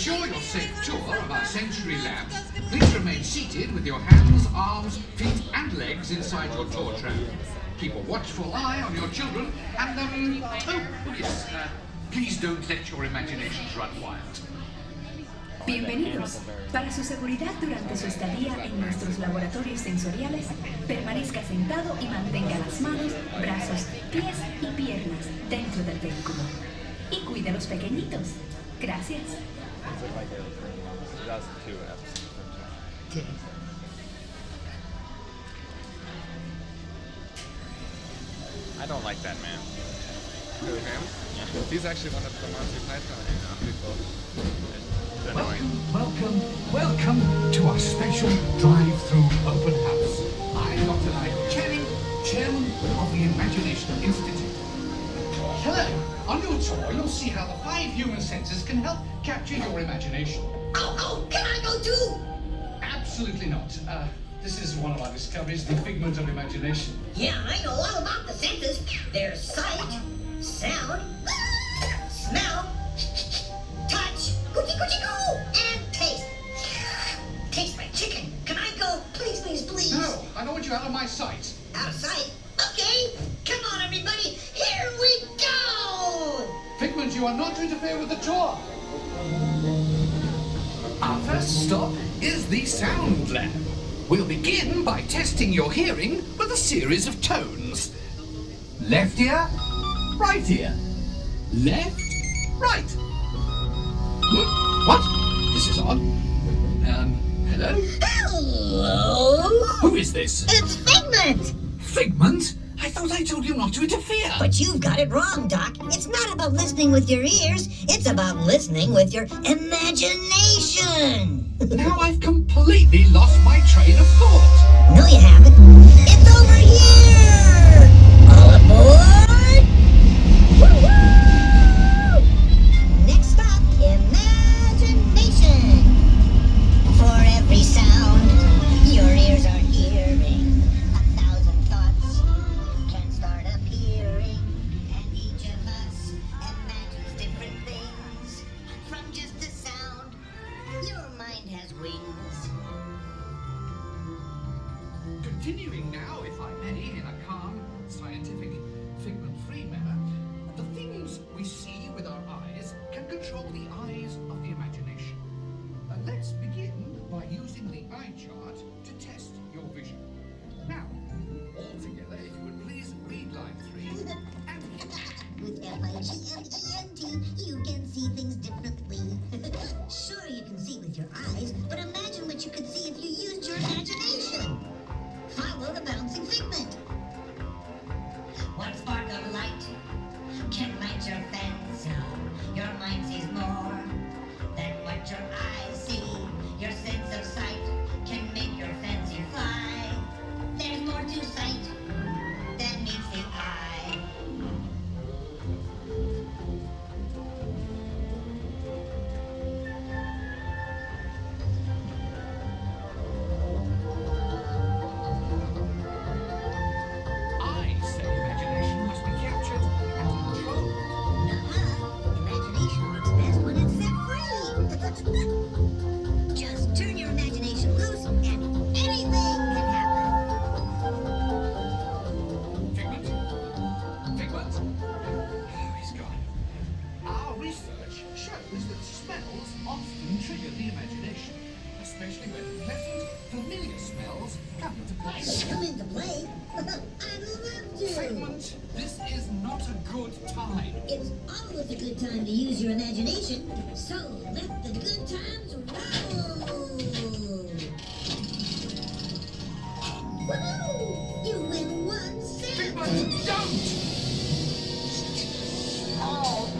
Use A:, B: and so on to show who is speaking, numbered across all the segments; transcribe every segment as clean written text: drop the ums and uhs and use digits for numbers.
A: ensure your safe tour of our sensory lab, please remain seated with your hands, arms, feet and legs inside your tour tram. Keep a watchful eye on your children and, please don't let your imaginations run wild.
B: Bienvenidos. Para su seguridad durante su estadía en nuestros laboratorios sensoriales, permanezca sentado y mantenga las manos, brazos, pies y piernas dentro del vehículo. Y cuide a los pequeñitos. Gracias.
C: I don't like that man. Really, him? Yeah. He's actually one of the Monty Python people.
A: Welcome to our special drive-through open house. I'm Dr. Nigel Channing, Chairman of the Imagination Institute. Hello. On your tour, you'll see how the 5 human senses can help capture your imagination.
D: Oh, can I go too?
A: Absolutely not. This is one of our discoveries, the figment of imagination.
D: Yeah, I know all about the senses. There's sight, sound, smell, touch, coochie-coochie-coo, and taste. Taste my chicken. Can I go? Please, please, please.
A: No, I don't want you out of my sight.
D: Out of sight? Okay. Come on, everybody. Here we go.
A: Figment, you are not to interfere with the tour. Our first stop is the sound lab. We'll begin by testing your hearing with a series of tones. Left ear, right ear. Left, right. What? This is odd. Hello?
D: Hello?
A: Who is this?
D: It's Figment.
A: Figment? I thought I told you not to interfere.
D: But you've got it wrong, Doc. It's not about listening with your ears. It's about listening with your imagination.
A: Now I've completely lost my train of thought.
D: No, you haven't. It's over here! All aboard! Woo-woo! Next stop, imagination. For every sound, your ears are hearing. 1,000 thoughts can start appearing. And each of us imagines different things. From just a sound, your mind has wings.
A: Continuing now, if I may, in a calm, scientific, figment-free manner, the things we see with our eyes can control the eyes of the imagination. Let's begin by using the eye chart to test your vision. Now, all together, if you would please read line 3 and
D: With F-I-G-M-E-N-T, you can see things differently. Sure, you can see with your eyes, but imagine what you could see if you used your imagination. Follow the bouncing figment. One spark of light can light your fancy. Your mind sees more than what your eyes see. Your sense of sight can make your fancy fly. There's more to sight than meets the eye.
A: I say imagination must be captured and controlled.
D: Imagination works best when it's set free. Just turn your imagination loose and anything can happen.
A: Figment? Figment? Oh, he's gone. Our research shows that smells often trigger the imagination, especially when pleasant, familiar smells come into play.
D: Come into play? I'd love to.
A: Figment, this is not a good time.
D: It's always a good time to use your imagination, so let the good times roll. Woohoo! You win 1 cent.
A: Figment, don't! Oh,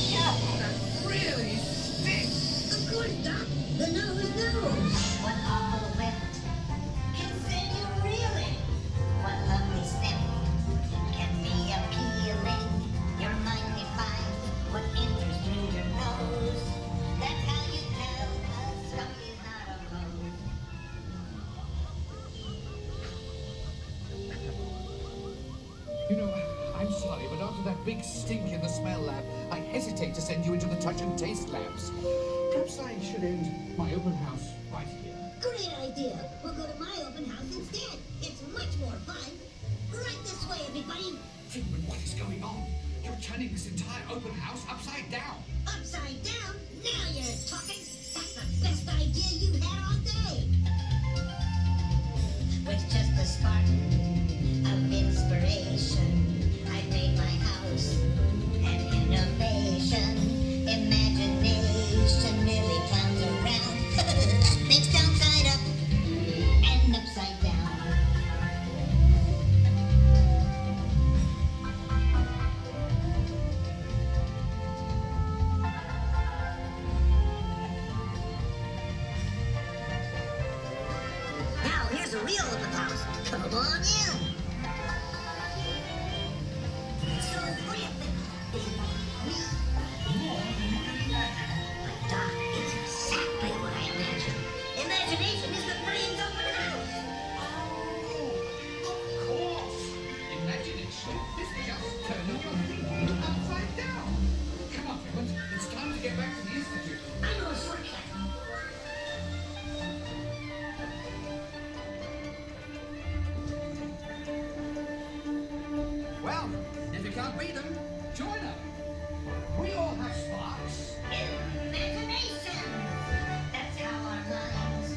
A: yeah, that really stinks.
D: Of course, Doc. The nose knows. What awful lift can send you reeling. What lovely sniff can be appealing. Your mind may find what enters through your nose. That's how you tell a skunk is not a rose.
A: You know, I'm sorry, but after that big stink in the smell lab, I hesitate to send you into the touch and taste labs. Perhaps I should end my open house right here.
D: Great idea. We'll go to my open house instead. It's much more fun. Right this way, everybody.
A: Figment, what is going on? You're turning this entire open house upside down.
D: Upside down? Now you're talking. That's the best idea you've had all day. With just a spark of inspiration, I made my house an innovation. Imagination nearly comes around. Things downside up and upside down. Now here's a real open house. Come on in. So terrific.
A: More than you can imagine.
D: Doc, it's exactly what I imagined. Imagination is the brain's open house.
A: Oh, of course. Imagination is just turning your thinking upside down. Come on, Figment. It's time to get back to the Institute.
D: I know a shortcut.
A: Well, if you can't beat them, join them. We all have sparks.
D: Imagination. That's how our minds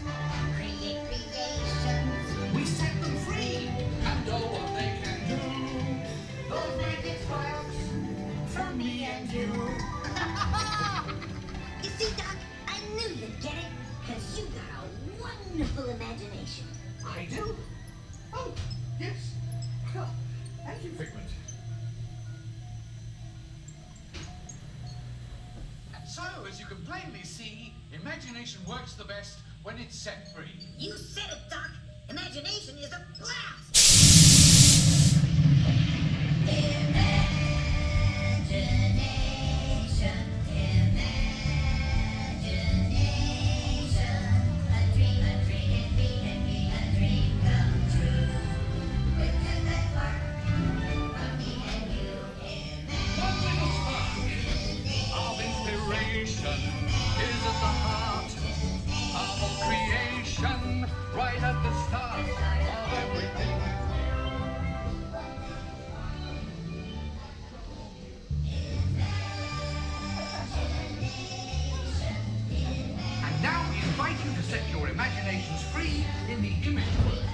D: create creations.
A: We set them free and know what they can do. Those magic sparks from me and you.
D: You see, Doc, I knew you'd get it, because you got a wonderful imagination.
A: I do? Oh, yes. Well, thank you, Figment. So, as you can plainly see, imagination works the best when it's set free.
D: You said it, Doc. Imagination is a blast. Imagination, imagination, a dream can be a dream come true. With just that spark from me and you.
A: One little spark of inspiration is at the heart of all creation, right at the start of everything. And now we invite you to set your imaginations free in the image world.